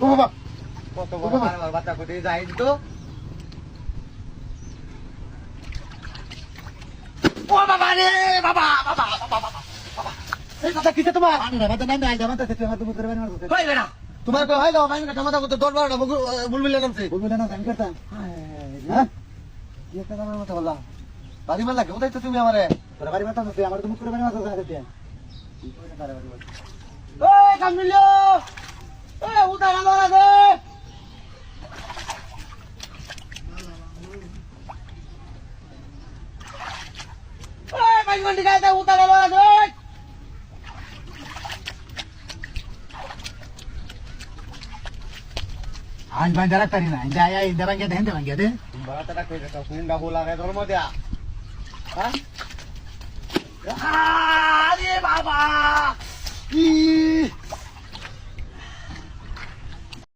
বাবা কত বড় মারবার বাচ্চা কোথায় যাই তো ও বাবা রে বাবা বাবা বাবা এই কথা কিসে তোমার মাথা নাই নাই জামাতা থেকে মাথা মুখ করে মারবো কই বেটা তোমার কই হয় গাও মাইন কাটা মাথা করতে 10 12টা বুলবুল নামছে বলবে না আমি করতাম হ্যাঁ কি একটা আমার মতো বললাম বাড়ি মারলা কোথায় তো তুমি আমারে তোর বাড়ি মাথা মুখ আমার তো মুখ করে মারবো সাথে ওই কামলিও ওই উঠা গেল না রে ওই বাইগন্ডি গাইতে উঠা গেল না রে আজ বান্ধা রাখতারি না যায় এই দেবাঙ্গে দেন দেবাঙ্গে দে বাটাটা কই রে কুন্ডা বোলা রে ধর্ম দিয়া হ্যাঁ